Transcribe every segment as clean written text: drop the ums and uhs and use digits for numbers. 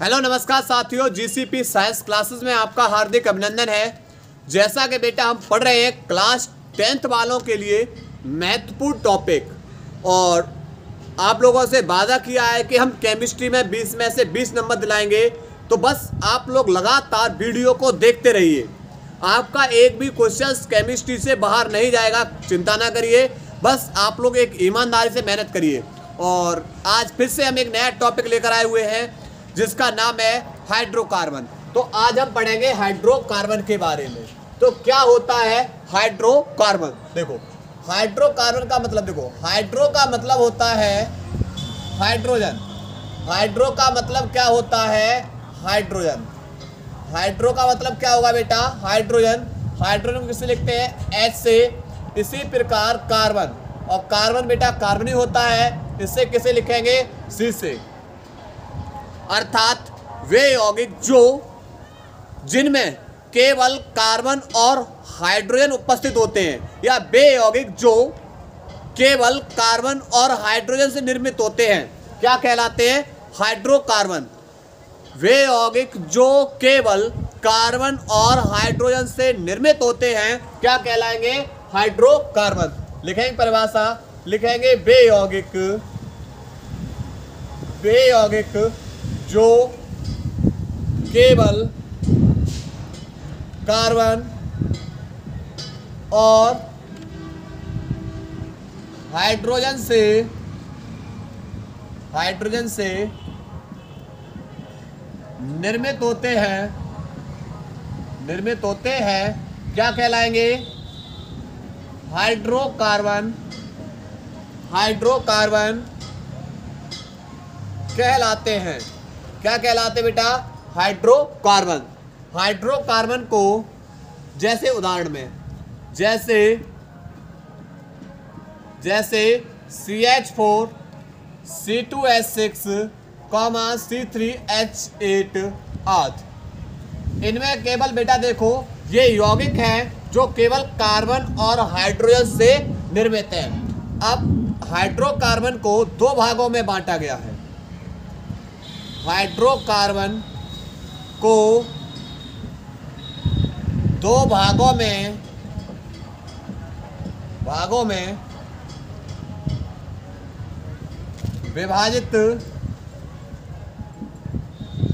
Hello नमस्कार साथियों, GCP science classes में आपका हार्दिक अभिनंदन है। जैसा कि बेटा हम पढ़ रहे हैं क्लास 10th वालों के लिए महत्वपूर्ण टॉपिक, और आप लोगों से वादा किया है कि हम केमिस्ट्री में 20 में से 20 नंबर दिलाएंगे। तो बस आप लोग लगातार वीडियो को देखते रहिए। आपका एक भी क्वेश्चन केमिस्ट्री से बाहर नहीं जाएगा, चिंता ना करिए। बस आप लोग एक ईमानदारी से मेहनत करिए। और आज फिर से हम एक नया टॉपिक लेकर आए हुए हैं जिसका नाम है हाइड्रोकार्बन। तो आज हम पढ़ेंगे हाइड्रोकार्बन के बारे में। तो क्या होता है हाइड्रोकार्बन? देखो, हाइड्रोकार्बन का मतलब देखो, हाइड्रो का मतलब होता है हाइड्रोजन। हाइड्रो का मतलब क्या होता है? हाइड्रोजन। हाइड्रो का मतलब क्या होगा बेटा? हाइड्रोजन। हाइड्रोजन किससे लिखते हैं? H से। इसी प्रकार कार्बन, और कार्बन बेटा कार्बन ही होता है, इससे किसे लिखेंगे? C से। अर्थात वे यौगिक जिनमें केवल कार्बन और हाइड्रोजन उपस्थित होते हैं, या वे यौगिक जो केवल कार्बन और हाइड्रोजन से निर्मित होते हैं, क्या कहलाते हैं? हाइड्रोकार्बन। वे यौगिक जो केवल कार्बन और हाइड्रोजन से निर्मित होते हैं क्या कहलाएंगे? हाइड्रोकार्बन। लिखेंगे परिभाषा, लिखेंगे वे यौगिक जो केवल कार्बन और हाइड्रोजन से निर्मित होते हैं क्या कहलाएंगे? हाइड्रोकार्बन कहलाते हैं। क्या कहलाते बेटा? हाइड्रोकार्बन। हाइड्रोकार्बन को जैसे उदाहरण में जैसे CH4 C2H6 C3H8 आदि, इनमें केवल बेटा देखो ये यौगिक हैं जो केवल कार्बन और हाइड्रोजन से निर्मित हैं। अब हाइड्रोकार्बन को दो भागों में बांटा गया है। हाइड्रोकार्बन को दो भागों में विभाजित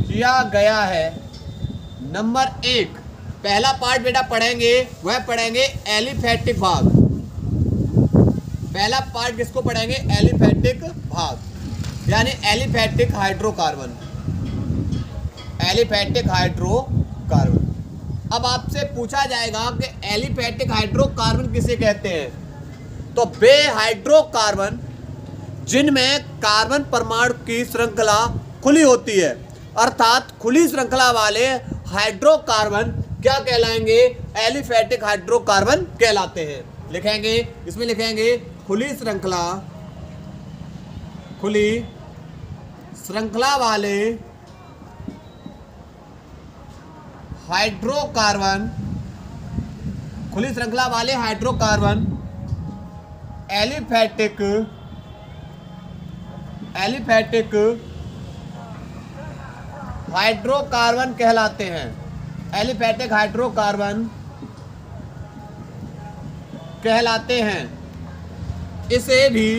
किया गया है। नंबर 1, पहला पार्ट बेटा पढ़ेंगे, वह पढ़ेंगे एलिफैटिक भाग। पहला पार्ट किसको पढ़ेंगे? एलिफैटिक भाग, यानी एलिफैटिक हाइड्रोकार्बन। अब आपसे पूछा जाएगा कि एलिफैटिक हाइड्रोकार्बन किसे कहते हैं? तो वे हाइड्रोकार्बन जिनमें कार्बन परमाणु की श्रृंखला खुली होती है, अर्थात खुली श्रृंखला वाले हाइड्रोकार्बन क्या कहलाएंगे? एलिफैटिक हाइड्रोकार्बन कहलाते हैं। लिखेंगे, इसमें लिखेंगे खुली श्रृंखला वाले हाइड्रोकार्बन एलिफैटिक हाइड्रोकार्बन कहलाते हैं। एलिफैटिक हाइड्रोकार्बन कहलाते हैं। इसे भी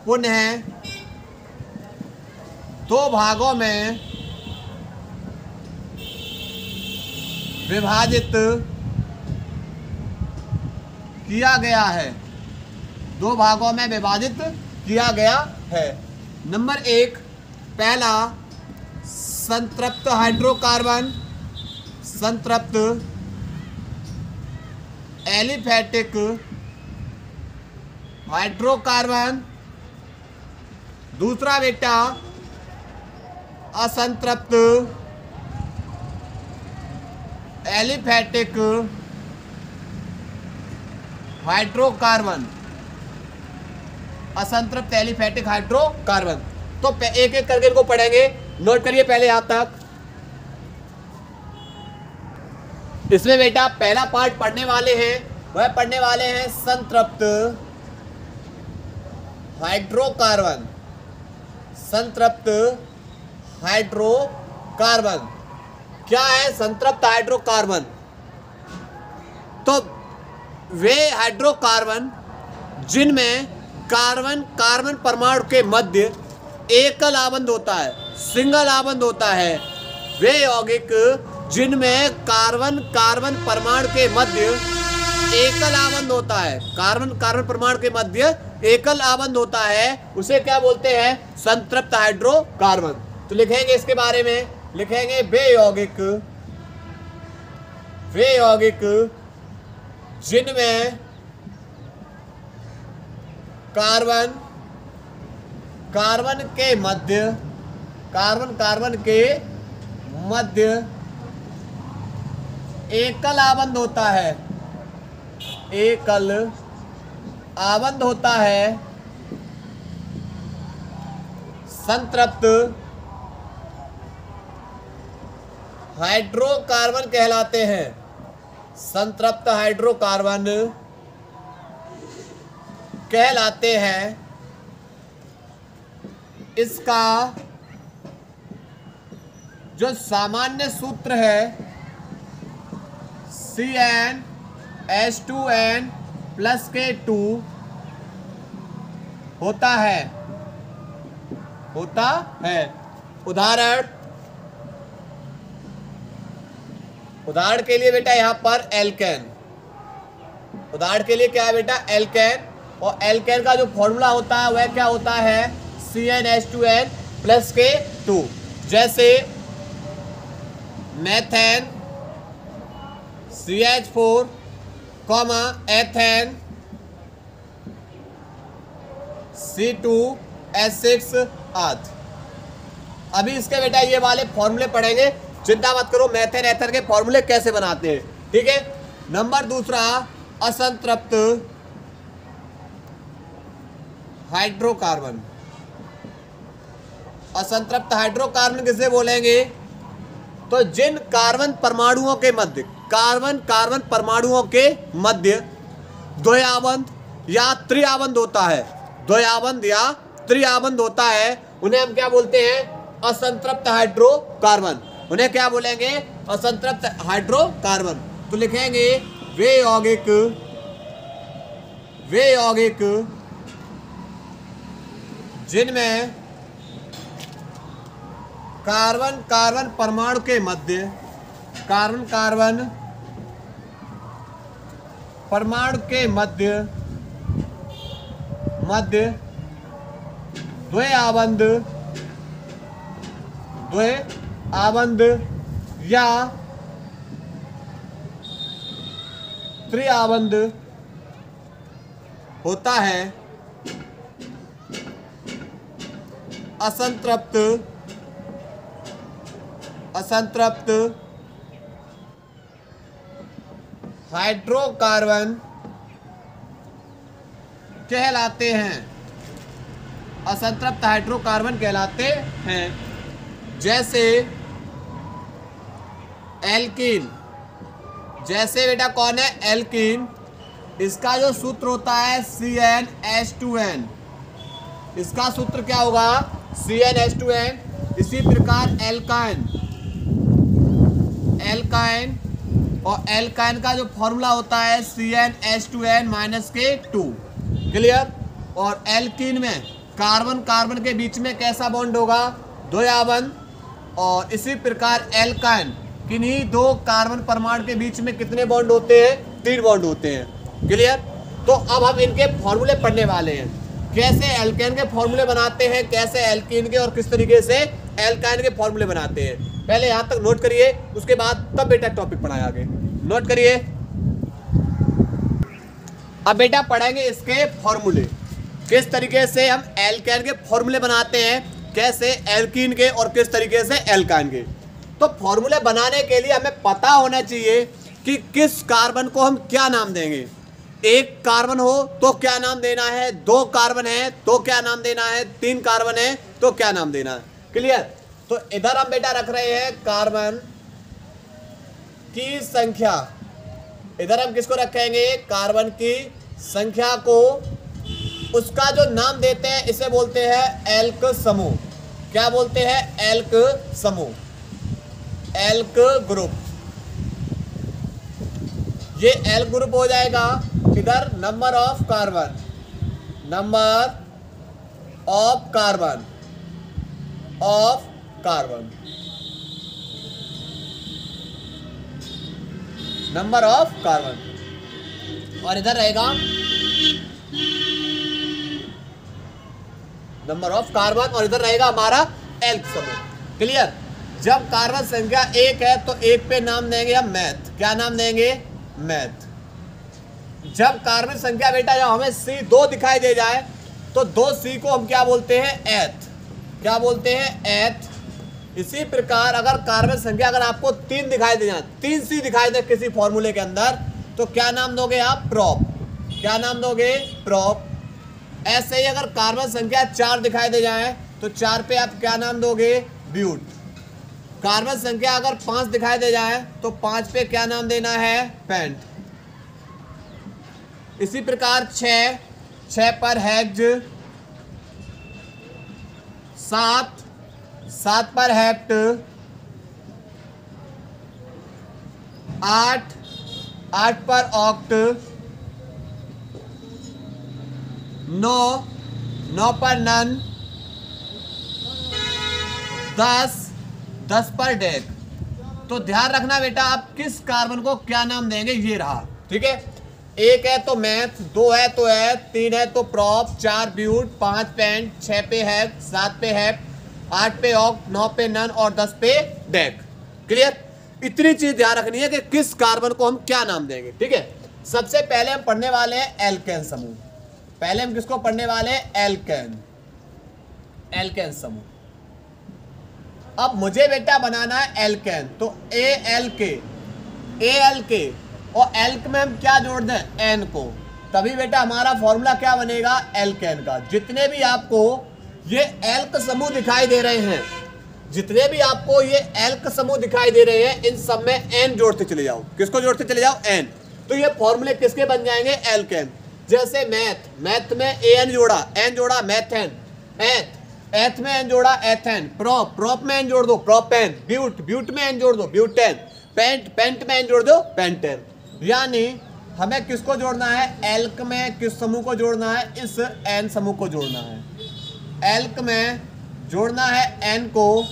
पुनः दो भागों में विभाजित किया गया है। दो भागों में विभाजित किया गया है। नंबर 1, पहला संतृप्त हाइड्रोकार्बन, संतृप्त एलिफैटिक हाइड्रोकार्बन। दूसरा बेटा असंतृप्त एलिफैटिक हाइड्रोकार्बन। असंतृप्त एलिफैटिक हाइड्रोकार्बन। तो एक एक करके इनको पढ़ेंगे, नोट करिए पहले यहां तक। इसमें बेटा पहला पार्ट पढ़ने वाले हैं, वह पढ़ने वाले हैं संतृप्त हाइड्रोकार्बन। संतृप्त हाइड्रोकार्बन। क्या है संतृप्त हाइड्रोकार्बन? तो वे हाइड्रोकार्बन जिनमें कार्बन कार्बन परमाणु के मध्य एकल आबंध होता है, सिंगल आबंध होता है। वे यौगिक जिनमें कार्बन कार्बन परमाणु के मध्य एकल आबंध होता है, कार्बन कार्बन परमाणु के मध्य एकल आबंध होता है, उसे क्या बोलते हैं? संतृप्त हाइड्रोकार्बन। तो लिखेंगे इसके बारे में, लिखेंगे वे यौगिक जिनमें कार्बन कार्बन के मध्य एकल आबंध होता है, एकल आबंध होता है, संतृप्त हाइड्रोकार्बन कहलाते हैं। संतृप्त हाइड्रोकार्बन कहलाते हैं। इसका जो सामान्य सूत्र है CnH2n+K2 होता है। उदाहरण के लिए बेटा यहाँ पर एल्केन, उदाहरण के लिए क्या है बेटा? एल्केन। और एल्केन का जो फॉर्मूला होता है वह क्या होता है? CnH2n+K2। जैसे मेथेन CH4, एथेन C2H6 आदि। अभी इसके बेटा ये वाले फॉर्मूले पढ़ेंगे, चिंता मत करो। मेथेन एथेन के फॉर्मूले कैसे बनाते हैं, ठीक है। नंबर दूसरा, असंतृप्त हाइड्रोकार्बन। असंतृप्त हाइड्रोकार्बन किसे बोलेंगे? तो जिन कार्बन परमाणुओं के मध्य, कार्बन कार्बन परमाणुओं के मध्य द्वयाबंध या त्रिआबंध होता है, द्वयाबंध या त्रिआबंध होता है, उन्हें हम क्या बोलते हैं? असंतृप्त हाइड्रोकार्बन। उन्हें क्या बोलेंगे? असंतृप्त हाइड्रोकार्बन। तो लिखेंगे वे यौगिक जिनमें कार्बन कार्बन परमाणु के मध्य, कार्बन कार्बन परमाणु के मध्य द्वयाबंध या त्रिआबंध होता है। असंतृप्त हाइड्रोकार्बन कहलाते हैं। असंतृप्त हाइड्रोकार्बन कहलाते हैं। जैसे एल्कीन, जैसे बेटा कौन है? एल्कीन। इसका जो सूत्र होता है CnH2n, इसका सूत्र क्या होगा? CnH2n। इसी प्रकार एल्काइन, और एल्काइन का जो फॉर्मूला होता है CnH2n-K2। क्लियर। और एल्कीन में कार्बन कार्बन के बीच में कैसा बॉन्ड होगा? द्वयाबंध। और इसी प्रकार एल्काइन, किन्हीं दो कार्बन परमाणु के बीच में कितने बॉन्ड होते हैं? 3 बॉन्ड होते हैं। क्लियर। तो अब हम इनके फॉर्मूले पढ़ने वाले हैं, कैसे एल्केन के फॉर्मूले बनाते हैं, कैसे एल्कीन के और किस तरीके से एल्काइन के फॉर्मूले बनाते हैं। पहले यहाँ तक नोट करिए, उसके बाद तब बेटा टॉपिक पढ़ाया आगे। नोट करिए। अब बेटा पढ़ेंगे इसके फॉर्मूले, किस तरीके से हम एल्केन के फॉर्मूले बनाते हैं, कैसे एल्कीन के और किस तरीके से एल्काइन के। तो फॉर्मूले बनाने के लिए हमें पता होना चाहिए कि किस कार्बन को हम क्या नाम देंगे। एक कार्बन हो तो क्या नाम देना है, 2 कार्बन है तो क्या नाम देना है, 3 कार्बन है तो क्या नाम देना है। क्लियर। तो इधर हम बेटा रख रहे हैं कार्बन की संख्या, इधर हम किसको रखेंगे? कार्बन की संख्या को। उसका जो नाम देते हैं इसे बोलते हैं एल्क समूह। क्या बोलते हैं, एल्क समूह, एल्क ग्रुप। ये एल्क ग्रुप हो जाएगा किधर, number of carbon, number of carbon, of carbon, number of carbon. और इधर रहेगा नंबर ऑफ कार्बन, और इधर रहेगा हमारा एल्क समूह। क्लियर। जब कार्बन संख्या 1 है तो 1 पे नाम देंगे हम मैथ। क्या नाम देंगे, मैथ। जब कार्बन संख्या बेटा जब हमें C2 दिखाई दे जाए तो 2C को हम क्या बोलते हैं, एथ। क्या बोलते हैं, एथ। इसी प्रकार अगर कार्बन संख्या अगर आपको 3 दिखाई दे जाए, 3C दिखाई दे किसी फॉर्मूले के अंदर, तो क्या नाम दोगे आप, प्रोप। क्या नाम दोगे, प्रोप। ऐसे ही अगर कार्बन संख्या 4 दिखाई दे जाए तो 4 पे आप क्या नाम दोगे, ब्यूट। कार्बन संख्या अगर 5 दिखाई दे जाए तो 5 पे क्या नाम देना है, पेंट। इसी प्रकार 6 पर हेक्ज, 7 पर हेप्ट, 8 पर ऑक्ट, 9 पर नन, 10 पर डेक। तो ध्यान रखना बेटा आप किस कार्बन को क्या नाम देंगे, ये रहा। ठीक है, 1 है तो मैथ, 2 है तो एथ, 3 है तो प्रॉप, 4 ब्यूट, 5 पेंट, 6 पे हैप, 7 पे हैप, 8 पे ऑक्ट, 9 पे नन और 10 पे डेक। क्लियर। इतनी चीज ध्यान रखनी है कि किस कार्बन को हम क्या नाम देंगे। ठीक है, सबसे पहले हम पढ़ने वाले हैं एल्केन समूह। पहले हम किसको पढ़ने वाले हैं, एल्केन, एल्केन समूह। अब मुझे बेटा बनाना है एल्केन, तो ALK, और एल्क में हम क्या जोड़ दें, एन को, तभी बेटा हमारा फॉर्मूला क्या बनेगा, एल्केन का। जितने भी आपको ये एल्क समूह दिखाई दे रहे हैं, जितने भी आपको ये एल्क समूह दिखाई दे रहे हैं, इन सब में एन जोड़ते चले जाओ। किसको जोड़ते चले जाओ, एन। तो ये फॉर्मूले किसके बन जाएंगे, एल्केन। जैसे मैथ में एन जोड़ा, एन जोड़ा मैथेन, एथ में एन जोड़ा, एथेन, प्रोप में एन जोड़ दो, प्रोपेन, ब्यूट में एन जोड़ दो, ब्यूटेन, पेंट में एन जोड़ दो, पेंटेन। यानी हमें किसको जोड़ना है, एल्क में किस समूह को जोड़ना है, इस एन समूह को जोड़ना है। एल्क में जोड़ना है एन को,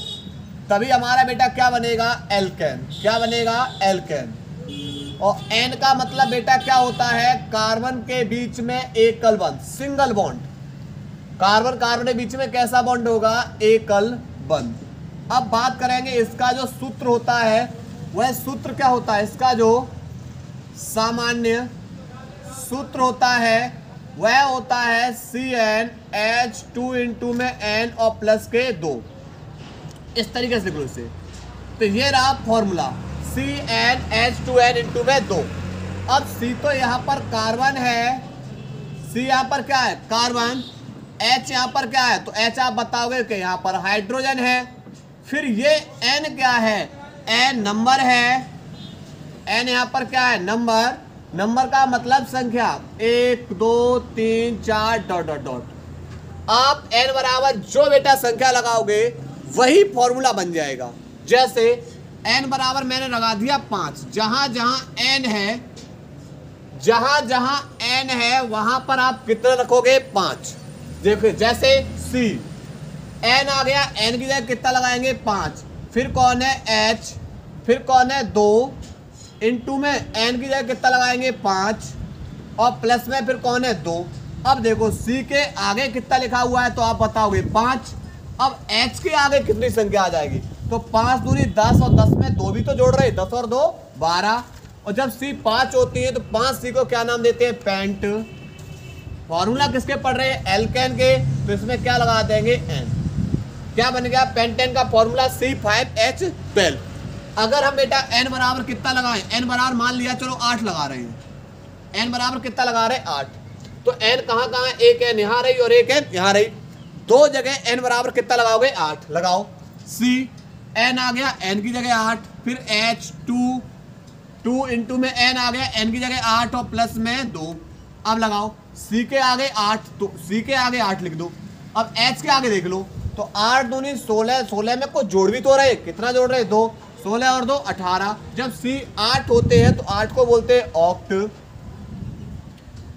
तभी हमारा बेटा क्या बनेगा, एल्केन। क्या बनेगा, एल्केन। और एन का मतलब बेटा क्या होता है, कार्बन के बीच में एकल बंध, सिंगल बॉन्ड। कार्बन के बीच में कैसा बॉन्ड होगा, एकल बंध। अब बात करेंगे इसका जो सूत्र होता है, वह सूत्र क्या होता है, इसका जो सामान्य सूत्र होता है वह होता है CnH2 इंटू में N और प्लस के 2। इस तरीके से लिखो इसे। तो ये रहा फॉर्मूला, CnH2n इंटू में 2। अब C तो यहाँ पर कार्बन है, C यहाँ पर क्या है, कार्बन, H यहाँ पर क्या है, तो H आप बताओगे कि यहाँ पर हाइड्रोजन है। फिर ये N क्या है, N नंबर है, N यहाँ पर क्या है, नंबर। नंबर का मतलब संख्या, 1 2 3 4 डॉट डॉट डॉट। आप n बराबर जो बेटा संख्या लगाओगे वही फॉर्मूला बन जाएगा। जैसे n बराबर मैंने लगा दिया 5, जहां जहां n है, जहां जहां n है वहां पर आप कितना रखोगे, 5। देखो जैसे C, n आ गया, n की जगह कितना लगाएंगे, 5। फिर कौन है, H, फिर कौन है, 2 इंटू में n की जगह कितना लगाएंगे, 5 और प्लस में फिर कौन है, 2। अब देखो C के आगे कितना लिखा हुआ है तो आप बताओगे 5। अब H के आगे कितनी संख्या आ जाएगी, तो 5 दूनी 10 और 10 में 2 भी तो जोड़ रहे, 10 और 2 12। और जब C 5 होती है तो 5C को क्या नाम देते हैं, पेंट। फॉर्मूला किसके पढ़ रहे हैं, एल्केन के, तो इसमें क्या लगा देंगे, N। क्या बन गया, पेंटेन का फॉर्मूला C5H12। अगर हम बेटा n बराबर कितना लगाएं, n बराबर मान लिया चलो 8 लगा रहे हैं, n बराबर कितना लगा रहे हैं, 8। तो n कहाँ कहाँ है, एक n यहाँ रही और एक n यहाँ रही, दो जगह n बराबर कितना लगाओगे, 8 लगाओ। C, n आ गया, n की जगह 8, फिर H 2 इंटू में n आ गया, n की जगह 8 और प्लस में 2। अब लगाओ C के आगे 8, तो C के आगे 8 लिख दो। अब H के आगे देख लो, तो 8 दूनी 16, 16 में कुछ जोड़ भी तो रहे, कितना जोड़ रहे 2, 16 और 2 18। जब सी 8 होते हैं तो 8 को बोलते हैं ऑक्ट।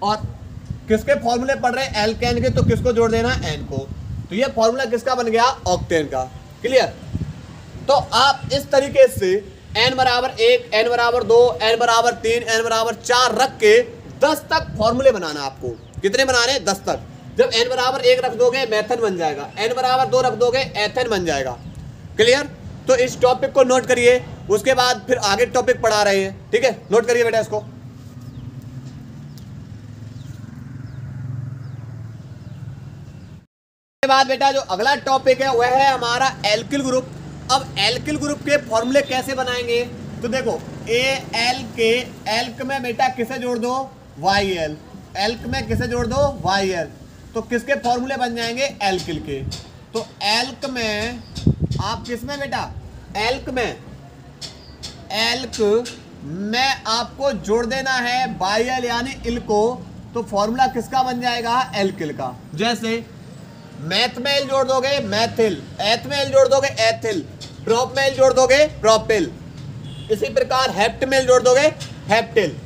और किसके फॉर्मूले पढ़ रहे हैं, एल्केन के, तो किसको जोड़ देना, एन को। तो ये फॉर्मूला किसका बन गया, ऑक्टेन का। क्लियर। तो आप इस तरीके से n बराबर 1, n बराबर 2, n बराबर 3, n बराबर 4 रख के 10 तक फॉर्मूले बनाना। आपको कितने बनाने, 10 तक। जब n बराबर 1 रख दोगे मेथन बन जाएगा, n बराबर 2 रख दोगे एथेन बन जाएगा। क्लियर। तो इस टॉपिक को नोट करिए, उसके बाद फिर आगे टॉपिक पढ़ा रहे हैं। ठीक है, नोट करिए बेटा इसको। के बाद बेटा जो अगला टॉपिक है वह है हमारा एल्किल ग्रुप। अब एल्किल ग्रुप के फॉर्मूले कैसे बनाएंगे, तो देखो एल के, एल्क में बेटा किसे जोड़ दो, YL, एल्क में किसे जोड़ दो, YL। तो किसके फॉर्मूले बन जाएंगे, एल्किल के। तो एल्क में आप किसमें बेटा, एल्क में, एल्क में आपको जोड़ देना है YL यानी इल को। तो फॉर्मूला किसका बन जाएगा, एल्किल का। जैसे मैथ में एल जोड़ दोगे मैथिल, एथ में एल जोड़ दोगे एथिल, प्रोप में एल जोड़ दोगे प्रोपिल, इसी प्रकार हेप्ट में एल जोड़ दोगे हेप्टिल।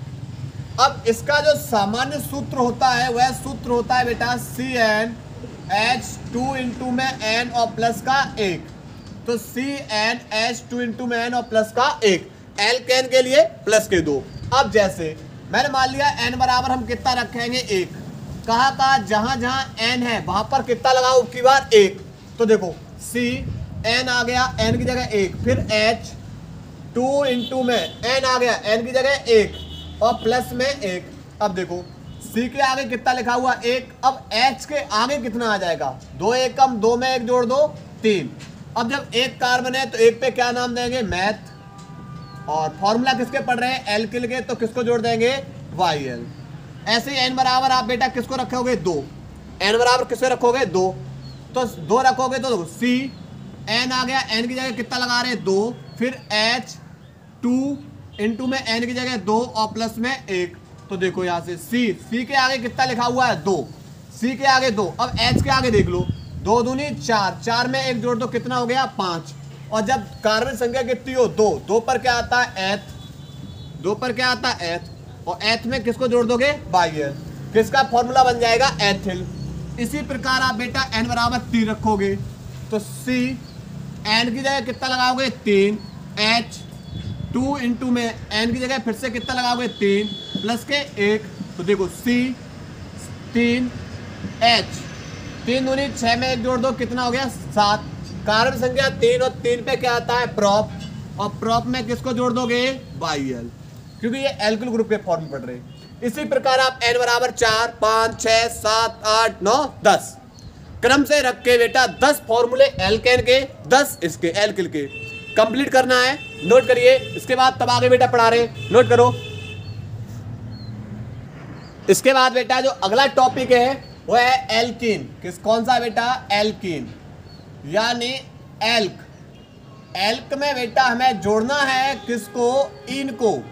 अब इसका जो सामान्य सूत्र होता है वह सूत्र होता है बेटा CnH2 इंटू में N और प्लस का 1। तो CnH2 इंटू में N और प्लस का 1, एल्केन के लिए प्लस के 2। अब जैसे मैंने मान लिया N बराबर हम कितना रखेंगे, 1। कहा का जहां जहां n है वहां पर कितना लगाओ की बार, 1। तो देखो C n आ गया, n की जगह 1, फिर H 2 इंटू में n आ गया, n की जगह 1 और प्लस में 1। अब देखो C के आगे कितना लिखा हुआ, 1। अब H के आगे कितना आ जाएगा, 2 1 कम 2 में 1 जोड़ दो 3। अब जब एक कार्बन है तो एक पे क्या नाम देंगे, मैथ। और फॉर्मूला किसके पढ़ रहे हैं, एल्किल के, तो किसको जोड़ देंगे, YL। ऐसे ही n बराबर आप बेटा किसको रखोगे, 2। n बराबर किसको रखोगे, 2। तो 2 रखोगे तो C n आ गया, n की जगह कितना लगा रहे हैं, 2। फिर H 2 इंटू में n की जगह 2 और प्लस में 1। तो देखो यहाँ से C के आगे कितना लिखा हुआ है, 2। C के आगे 2। अब H के आगे देख लो, 2 दूनी 4, 4 में 1 जोड़ दो कितना हो गया, 5। और जब कार्बन संख्या कितनी हो, 2, 2 पर क्या आता है, एथ, 2 पर क्या आता है, एथ। और एथ में किसको जोड़ दोगे, YL। किसका फॉर्मूला बन जाएगा, एथिल। इसी प्रकार आप बेटा n बराबर 3 रखोगे तो C n की जगह कितना लगाओगे, 3। H 2 इंटू में n की जगह फिर से कितना लगाओगे, 3 प्लस के 1। तो देखो C 3 H 3 दूनी 6 में 1 जोड़ दो कितना हो गया, 7। कार्बन संख्या 3 और 3 पे क्या आता है, प्रोप। और प्रोप में किसको जोड़ दोगे, YL, क्योंकि ये एल्किल ग्रुप के फॉर्म पढ़ रहे हैं। इसी प्रकार आप n बराबर 4, 5, 6, 7, 8, 9, 10 क्रम से रख के बेटा 10 फॉर्मूले एल्केन के, 10 इसके एल्किल के कंप्लीट करना है। नोट करिए, इसके बाद तब आगे बेटा पढ़ा रहे, नोट करो। इसके बाद बेटा जो अगला टॉपिक है वह है एल्कीन। कौन सा बेटा, एल्कीन यानी एल्क। एल्क में बेटा हमें जोड़ना है किसको, इन को।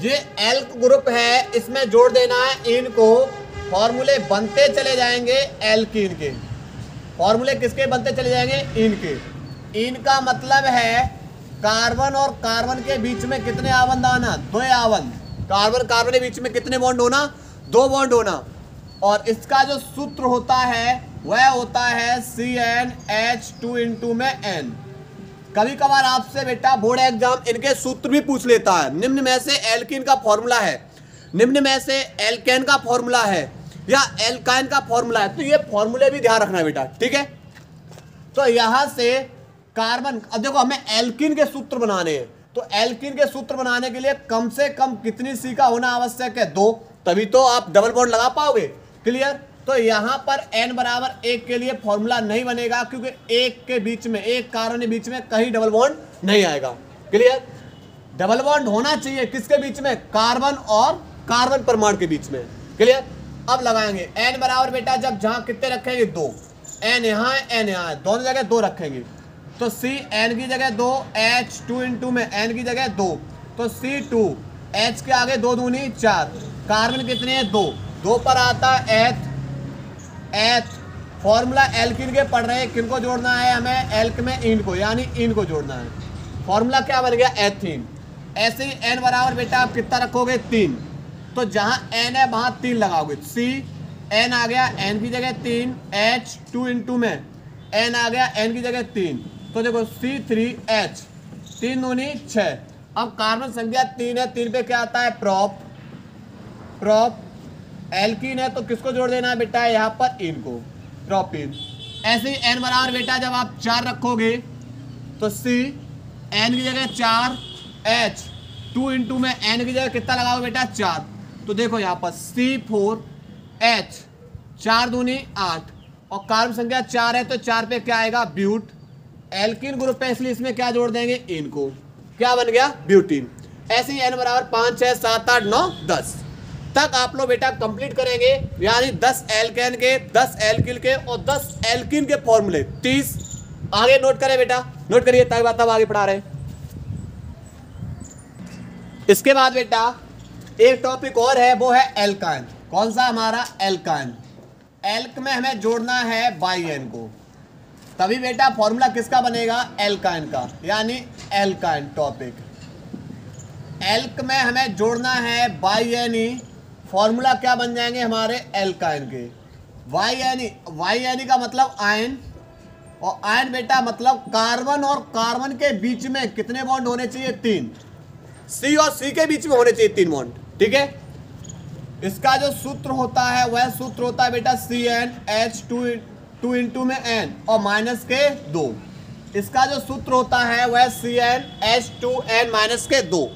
ये एल्क ग्रुप है, इसमें जोड़ देना है इनको। फॉर्मूले बनते चले जाएंगे एल्कीन के। फॉर्मूले किसके बनते चले जाएंगे, इनके। इनका मतलब है कार्बन और कार्बन के बीच में कितने आबंध आना, 2 आबंध। कार्बन कार्बन के बीच में कितने बॉन्ड होना, 2 बॉन्ड होना। और इसका जो सूत्र होता है वह होता है CnH2 इंटू में N। कभी कभार आपसे बेटा बोर्ड एग्जाम इनके सूत्र भी पूछ लेता है। निम्न में से एल्कीन का फॉर्मूला है, निम्न में से एल्केन का फॉर्मूला है या एल्काइन का फॉर्मूला है। तो ये फॉर्मूले भी ध्यान रखना बेटा, ठीक है। तो यहां से कार्बन, अब देखो हमें एल्कीन के सूत्र बनाने हैं। तो एल्कीन के सूत्र बनाने के लिए कम से कम कितनी सी का होना आवश्यक है, 2, तभी तो आप डबल बॉन्ड लगा पाओगे। क्लियर। तो यहां पर n बराबर 1 के लिए फॉर्मूला नहीं बनेगा, क्योंकि एक के बीच में, एक कार्बन के बीच में कहीं डबल बॉन्ड नहीं आएगा। क्लियर। डबल बॉन्ड होना चाहिए किसके बीच में, कार्बन और कार्बन परमाणु के बीच में। क्लियर। अब लगाएंगे n बराबर बेटा, जब जहां कितने रखेंगे, 2। n यहाँ है, n यहाँ है, दोनों जगह 2 रखेंगे। तो C n की जगह 2, H 2 इंटू में n की जगह 2। तो C2 H के आगे 2 दूनी 4। कार्बन कितने हैं, 2। 2 पर आता है एथ, फॉर्मूला एल्किन के पढ़ रहे हैं, किनको जोड़ना है हमें, एल्क में इन को, यानी इन को जोड़ना है। फॉर्मूला क्या बन गया, एथीन। ऐसे ही एन बराबर बेटा आप कितना रखोगे, 3, तो जहां एन है वहां 3 लगाओगे, सी एन आ गया, एन की जगह 3, एच 2 इंटू में एन आ गया, एन की जगह 3, तो देखो C3H 3 दूनी 6। अब कार्बन संख्या 3 है, 3 पे क्या आता है, प्रोप। एल्कीन है तो किसको जोड़ देना है बेटा, यहाँ पर इनको, प्रोपीन। ऐसे ही एन बराबर बेटा जब आप 4 रखोगे तो सी एन की जगह 4, एच 2 इंटू में एन की जगह कितना लगाओगे बेटा, 4, तो देखो यहाँ पर C4H 4 दूनी 8, और कार्बन संख्या 4 है तो 4 पे क्या आएगा, ब्यूट। एल्कीन ग्रुप है इसलिए इसमें क्या जोड़ देंगे, इनको, क्या बन गया, ब्यूटीन। ऐसे ही एन बराबर 5, 6, 7, 8, 9, 10 तक आप लोग बेटा कंप्लीट करेंगे, यानी 10 एल्केन के, 10 एल्किल के और 10 एल्किन के फॉर्मूले 30 आगे नोट करें बेटा, नोट करिए ताकि बात आगे पढ़ा रहे। इसके बाद बेटा एक टॉपिक और है, वो है एल्काइन। कौन सा हमारा, एल्काइन। एल्क में हमें जोड़ना है बाई एन को, तभी बेटा फॉर्मूला किसका बनेगा, एल्काइन का, यानी एल्काइन टॉपिक। एल्क में हमें जोड़ना है बाई एन ई, फॉर्मूला क्या बन जाएंगे हमारे, एल्काइन के। वाई एन ई का मतलब आयन, और आयन बेटा मतलब कार्बन और कार्बन के बीच में कितने बॉन्ड होने चाहिए, 3। सी और सी के बीच में होने चाहिए 3 बॉन्ड, ठीक है। इसका जो सूत्र होता है वह सूत्र होता है बेटा CnH2 इंटू में n और माइनस के 2। इसका जो सूत्र होता है वह CnH2n माइनस के 2।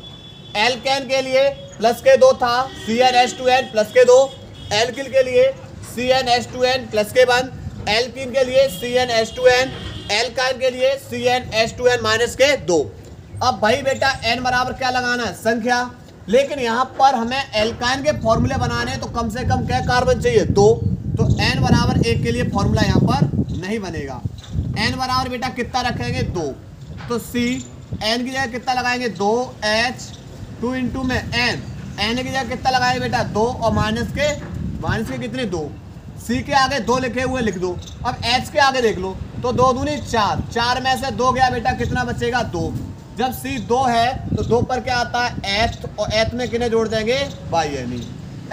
एल्केन के लिए प्लस के 2 था, CnH2n प्लस के 2। एल्किल के लिए CnH2n प्लस के 1। एल्किन के लिए CnH2n। एल्काइन के लिए CnH2n माइनस के 2। अब भाई बेटा n बराबर क्या लगाना है, संख्या, लेकिन यहाँ पर हमें एल्काइन के फॉर्मूले बनाने हैं तो कम से कम क्या कार्बन चाहिए, 2, तो n बराबर 1 के लिए फॉर्मूला यहाँ पर नहीं बनेगा। n बराबर बेटा कितना रखेंगे, 2, तो C n की जगह कितना लगाएंगे, 2H 2 इंटू में n की जगह कितना लगाएंगे बेटा, 2 और माइनस के कितने, 2। C के आगे 2 लिखे हुए लिख दो। अब H के आगे देख लो तो 2 दूनी 4, 4 में से 2 गया बेटा, कितना बचेगा, 2। जब C 2 है तो 2 पर क्या आता है, एथ, और एथ में किन्हें जोड़ देंगे, बाई एन,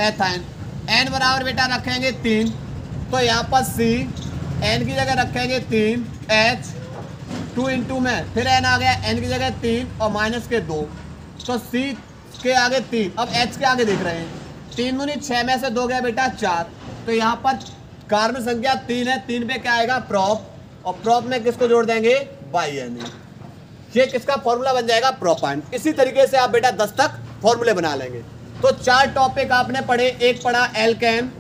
एथाइन। n बराबर बेटा रखेंगे 3, तो यहाँ पर C n की जगह रखेंगे 3, H 2 इंटू में फिर n आ गया, n की जगह 3 और माइनस के 2, तो C के आगे 3। अब H के आगे देख रहे हैं, 3 दूनी 6 में से 2 गया बेटा, 4, तो यहाँ पर कार्बन संख्या 3 है, 3 पे क्या आएगा, प्रोप, और प्रोप में किसको जोड़ देंगे, बाई एन। ये किसका फॉर्मूला बन जाएगा, प्रोपाइन। इसी तरीके से आप बेटा 10 तक फॉर्मूले बना लेंगे। तो 4 टॉपिक आपने पढ़े, एक पढ़ा एल्केन,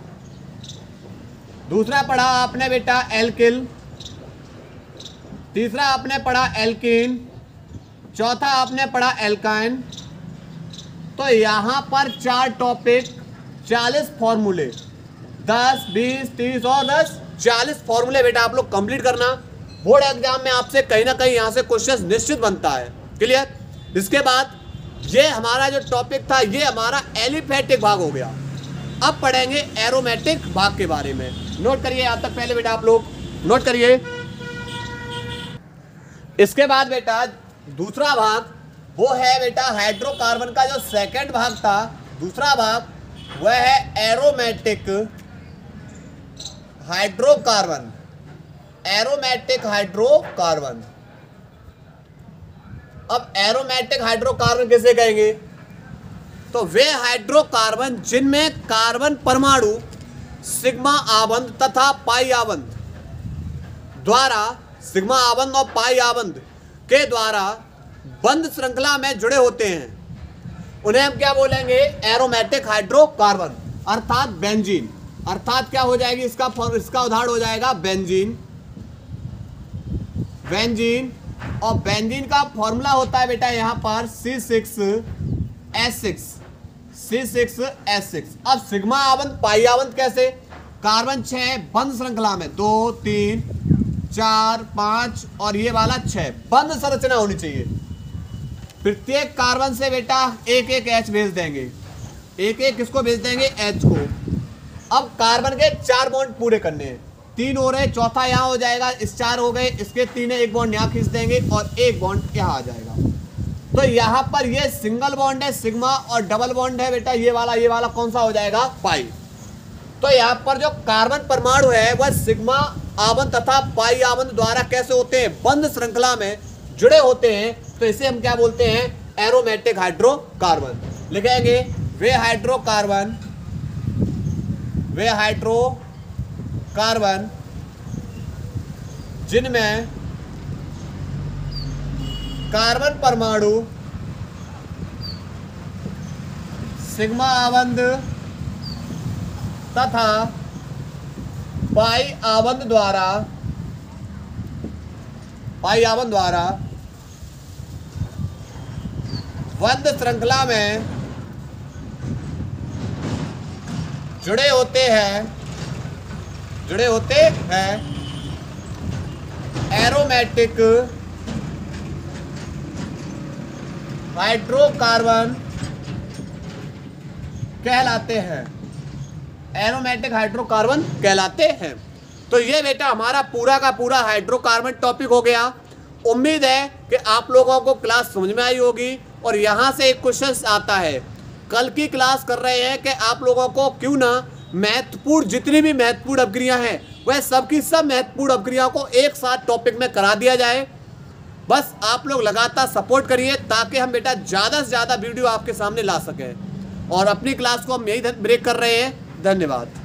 दूसरा पढ़ा आपने बेटा एल्किल, तीसरा आपने पढ़ा एल्कीन, चौथा आपने पढ़ा एल्काइन। तो यहाँ पर 4 टॉपिक, 40 फॉर्मूले, 10, 20, 30 और 10, 40 फॉर्मूले बेटा आप लोग कंप्लीट करना। बोर्ड एग्जाम में आपसे कहीं ना कहीं यहाँ से क्वेश्चन निश्चित बनता है, क्लियर। इसके बाद ये हमारा जो टॉपिक था ये हमारा एलिफेटिक भाग हो गया। अब पढ़ेंगे एरोमेटिक भाग के बारे में। नोट करिए यहाँ तक पहले बेटा आप लोग नोट करिए। इसके बाद बेटा दूसरा भाग वो है बेटा हाइड्रोकार्बन का जो सेकंड भाग था, दूसरा भाग वह है एरोमेटिक हाइड्रोकार्बन। Aromatic hydrocarbon. अब एरोमेटिक हाइड्रोकार्बन किसे कहेंगे, तो वे हाइड्रोकार्बन जिनमें कार्बन परमाणु सिग्मा आबंध तथा पाई आबंध द्वारा, सिग्मा आबंध और पाई आबंध के द्वारा बंद श्रृंखला में जुड़े होते हैं, उन्हें हम क्या बोलेंगे, एरोमेटिक हाइड्रोकार्बन, अर्थात बेंजीन। अर्थात क्या हो जाएगी, इसका उदाहरण हो जाएगा बेंजीन। बेंजीन, और बेंजीन का फॉर्मूला होता है बेटा यहाँ पर C6H6, C6H6। अब सिग्मा आबंध पाई आबंध कैसे, कार्बन 6 बंद श्रृंखला में, 2, 3, 4, 5 और ये वाला 6 बंद संरचना होनी चाहिए। प्रत्येक कार्बन से बेटा एक एक H भेज देंगे, एक एक किसको भेज देंगे, H को। अब कार्बन के 4 बॉन्ड पूरे करने हैं, 3 हो रहे, चौथा यहाँ हो जाएगा, इस 4 हो गए, इसके 3 है, एक बॉन्ड यहाँ खींच देंगे और एक बॉन्ड यहाँ आ जाएगा। तो यहाँ पर ये सिंगल बॉन्ड है सिग्मा और डबल बॉन्ड है बेटा ये वाला कौन सा हो जाएगा, पाई। तो यहाँ पर जो कार्बन परमाणु है वह सिग्मा आबंध तथा पाई आबंध द्वारा कैसे होते हैं, बंद श्रृंखला में जुड़े होते हैं। तो इसे हम क्या बोलते हैं, एरोमेटिक हाइड्रोकार्बन। लिखेंगे वे हाइड्रोकार्बन जिनमें कार्बन परमाणु सिग्मा आबंध तथा पाई आबंध द्वारा बंद श्रृंखला में जुड़े होते हैं एरोमेटिक हाइड्रोकार्बन कहलाते हैं, एरोमेटिक हाइड्रोकार्बन कहलाते हैं। तो ये बेटा हमारा पूरा का पूरा हाइड्रोकार्बन टॉपिक हो गया। उम्मीद है कि आप लोगों को क्लास समझ में आई होगी। और यहाँ से एक क्वेश्चन आता है, कल की क्लास कर रहे हैं कि आप लोगों को क्यों ना महत्वपूर्ण जितनी भी महत्वपूर्ण अपक्रिया हैं वह सब की सब महत्वपूर्ण अपक्रियाओं को एक साथ टॉपिक में करा दिया जाए। बस आप लोग लगातार सपोर्ट करिए ताकि हम बेटा ज़्यादा से ज़्यादा वीडियो आपके सामने ला सकें। और अपनी क्लास को हम यही ब्रेक कर रहे हैं। धन्यवाद।